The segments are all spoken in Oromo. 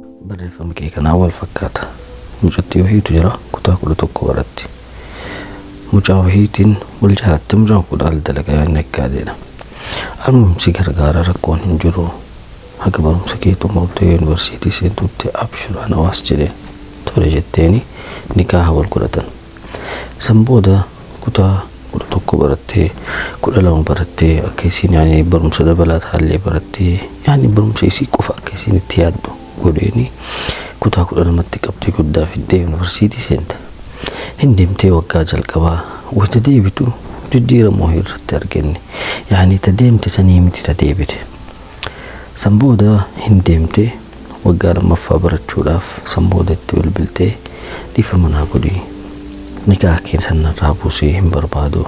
barreeffama kee kanaa wal fakkaata. Mucattii wahiitu jira kutaa 11 baratti. Mucaa wahiitiin wal jaalatte mucaan kun dalagaa inni akkaadeedha. Almumsi gargaara rakkoon hin jiru. Haga barumsa kee xumurtee yuunivarsiitii seentutti abshiraan hawaas jedheen tole jetteeni nikaaha wal godhatan. San booda kutaa 11 barattee 12 barattee akka isiin yaani barumsa dabalataallee barattee yaani barumsa isii qofa akka isiin itti yaaddu godheeni kutaa 12tti qabxii guddaa fiddee yuunivarsiitii seente. Hin deemtee waggaa jalqabaa wanta deebitu jijjiiramoo irratti argenne yaani tadeemte sanii miti tadeebite. San booda hin deemtee waggaa lammaffaa barachuudhaaf san booda itti bilbiltee dhiifa manaa godhi. Nikaa keessan narraa buusee hin barbaadu.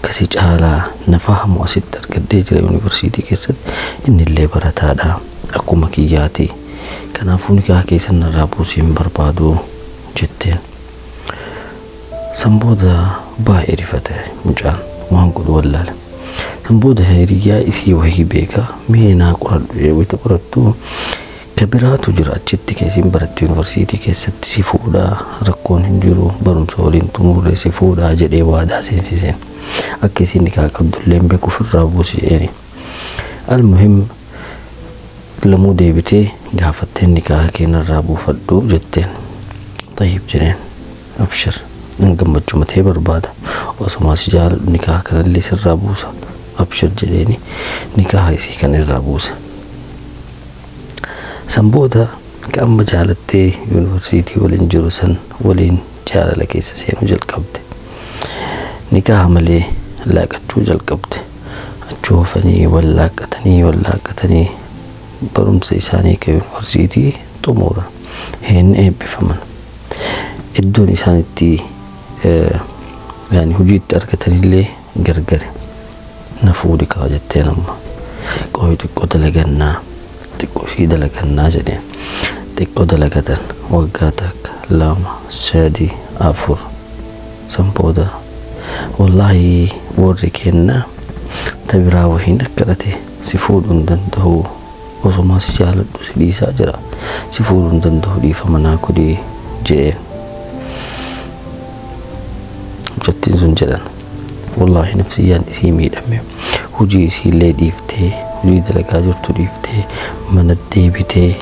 Kasi caalaa nafahamu asitti argadhee jira yuunivarsiitii keessatti inni illee barataadha akkuma kiyyaati. Kanaafuu nikaa keessan narraa buusee hin barbaadu jetteen. San booda baay'ee rifate mucaan waan godhu wallaale. San booda hiriyaa isii wahii beekaa meenaa qoradhu jeewwita qorattu kabiraatu jira achitti keessiin baratti yuunivarsiitii keessatti si fuudhaa rakkoon hin jiru barumsa waliin xumurree si fuudhaa jedhee waadaa seensiseen akka isiin nikaa qabdullee beeku ofirraa buusee almuhim lamuu deebitee gaafattee nikaa keenarraa buufadhu jetteen. Tayyib jedheen abshir gammachuu matee barbaada osuma si jaaladhu nikaa kanallee sirraa buusa abshir jedheeni nikaa isii kan irraa buusa. San booda amma jaalattee yuunivarsiitii waliin jiru san waliin jaalala keessa seenuu jalqabde. Nikaa malee laaqachuu jalqabde. Achoofanii wallaaqatanii barumsa isaanii ka yuunivarsiitii xumura hin eebbifaman. Iddoon isaanitti yaani hojiitti argatanillee gargari. Na fuudhi kaa jetteen amma qo'i xiqqoo dalagannaa xiqqoo fi dalagannaa jedheen. Xiqqoo dalagatan waggaa takka 2 3 4 san booda wallahi warri kennaa tabiraa wahiin akkadhate si fuudhuu hin danda'u osuma si jaaladhu si dhiisaa jira si fuudhuu hin danda'u dhiifa manaa godhii jedheen. Mucattiin sun jedhan wallahi nafsiyyaan isii miidhame hojii isiillee dhiiftee hojii dalagaa jirtu dhiiftee mana deebitee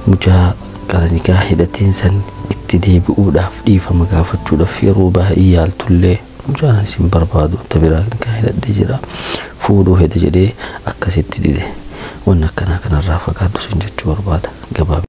mucaa qaranikaa hidhateen san itti deebi'uudhaaf dhiifama gaafachuudhaaf yeroo baay'ee yaaltullee mucaan isin barbaadu tabiraa nikaa hidhadhee jira fuudhuu heda jedhee akkasitti dide. Waan akkanaa kanarraa fagaadhu sin jechuu barbaada gabaabaa.